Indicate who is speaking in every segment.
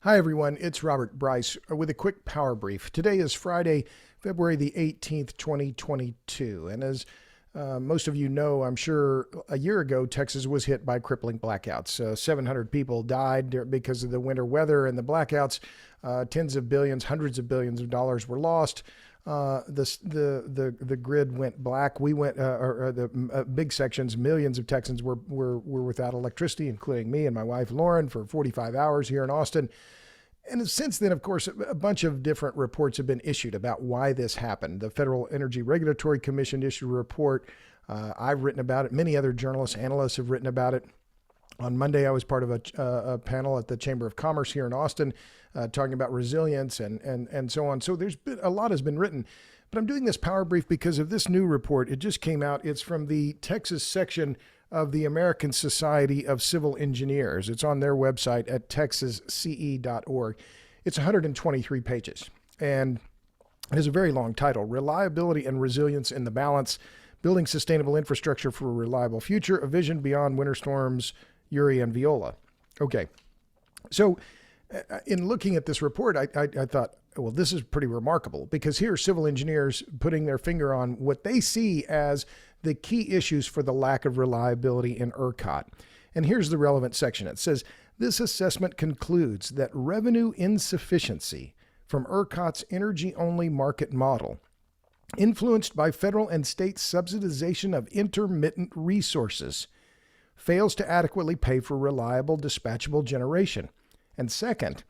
Speaker 1: Hi, everyone. It's Robert Bryce with a quick power brief. Today is Friday, February the 18th, 2022. And as most of you know, I'm sure a year ago, Texas was hit by crippling blackouts. 700 people died because of the winter weather and the blackouts. Tens of billions, hundreds of billions of dollars were lost. The grid went black. We went, big sections, millions of Texans were without electricity, including me and my wife, Lauren, for 45 hours here in Austin. And since then, of course, a bunch of different reports have been issued about why this happened. The Federal Energy Regulatory Commission issued a report. I've written about it. Many other journalists, analysts have written about it. On Monday, I was part of a panel at the Chamber of Commerce here in Austin talking about resilience and so on. So a lot has been written. But I'm doing this power brief because of this new report. It just came out. It's from the Texas section of the American Society of Civil Engineers. It's on their website at texasce.org. It's 123 pages, and it has a very long title: Reliability and Resilience in the Balance, Building Sustainable Infrastructure for a Reliable Future, A Vision Beyond Winter Storms Uri and Viola. Okay, so in looking at this report, I thought, well, this is pretty remarkable, because here are civil engineers putting their finger on what they see as the key issues for the lack of reliability in ERCOT. And here's the relevant section. It says, this assessment concludes that revenue insufficiency from ERCOT's energy-only market model, influenced by federal and state subsidization of intermittent resources, fails to adequately pay for reliable dispatchable generation. And second,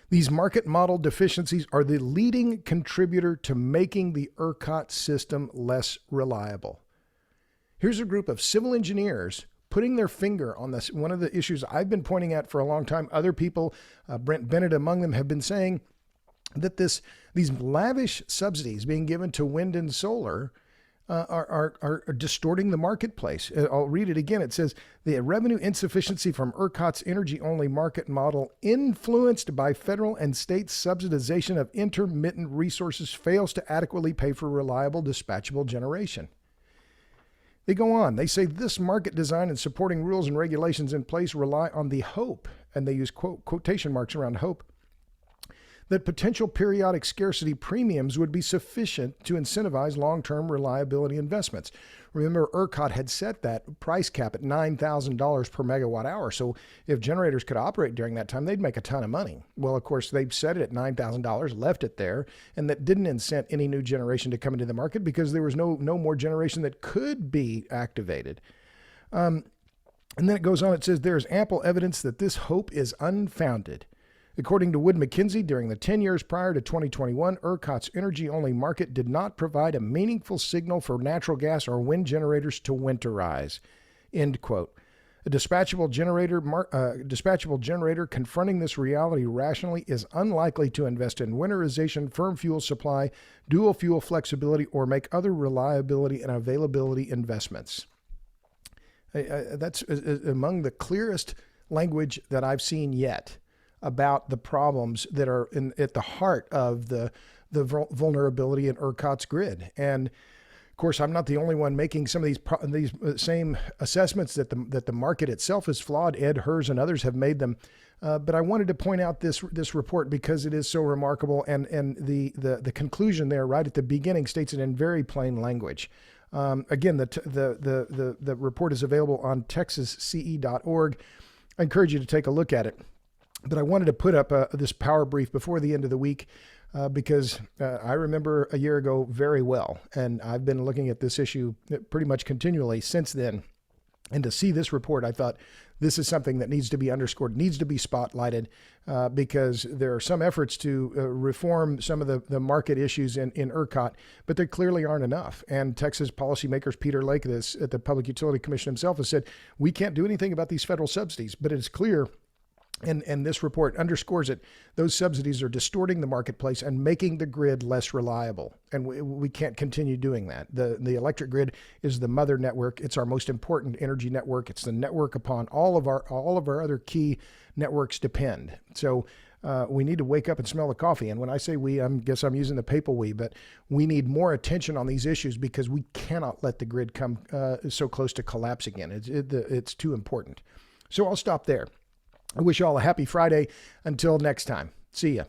Speaker 1: these market model deficiencies are the leading contributor to making the ERCOT system less reliable. Here's a group of civil engineers putting their finger on this, one of the issues I've been pointing at for a long time. Other people, Brent Bennett among them, have been saying that these lavish subsidies being given to wind and solar are distorting the marketplace. I'll read it again. It says, the revenue insufficiency from ERCOT's energy-only market model, influenced by federal and state subsidization of intermittent resources, fails to adequately pay for reliable dispatchable generation. They go on. They say this market design and supporting rules and regulations in place rely on the hope, and they use quotation marks around hope, that potential periodic scarcity premiums would be sufficient to incentivize long-term reliability investments. Remember, ERCOT had set that price cap at $9,000 per megawatt hour. So if generators could operate during that time, they'd make a ton of money. Well, of course, they've set it at $9,000, left it there, and that didn't incent any new generation to come into the market because there was no more generation that could be activated. And then it goes on, it says, there's ample evidence that this hope is unfounded. According to Wood Mackenzie, during the 10 years prior to 2021, ERCOT's energy-only market did not provide a meaningful signal for natural gas or wind generators to winterize. End quote. A dispatchable generator confronting this reality rationally is unlikely to invest in winterization, firm fuel supply, dual fuel flexibility, or make other reliability and availability investments. That's among the clearest language that I've seen yet about the problems that are at the heart of the vulnerability in ERCOT's grid. And of course, I'm not the only one making some of these same assessments that the market itself is flawed. Ed Hers and others have made them. But I wanted to point out this report because it is so remarkable, and the conclusion there right at the beginning states it in very plain language. Again, the report is available on texasce.org. I encourage you to take a look at it. But I wanted to put up this power brief before the end of the week because I remember a year ago very well, and I've been looking at this issue pretty much continually since then. And to see this report, I thought this is something that needs to be underscored, needs to be spotlighted, because there are some efforts to reform some of the market issues in ERCOT, but there clearly aren't enough. And Texas policymakers, Peter Lake at the Public Utility Commission himself, has said, we can't do anything about these federal subsidies, but it's clear. And this report underscores it. Those subsidies are distorting the marketplace and making the grid less reliable. And we can't continue doing that. The electric grid is the mother network. It's our most important energy network. It's the network upon all of our other key networks depend. So we need to wake up and smell the coffee. And when I say we, I guess I'm using the papal we, but we need more attention on these issues because we cannot let the grid come so close to collapse again. It's too important. So I'll stop there. I wish you all a happy Friday. Until next time, see ya.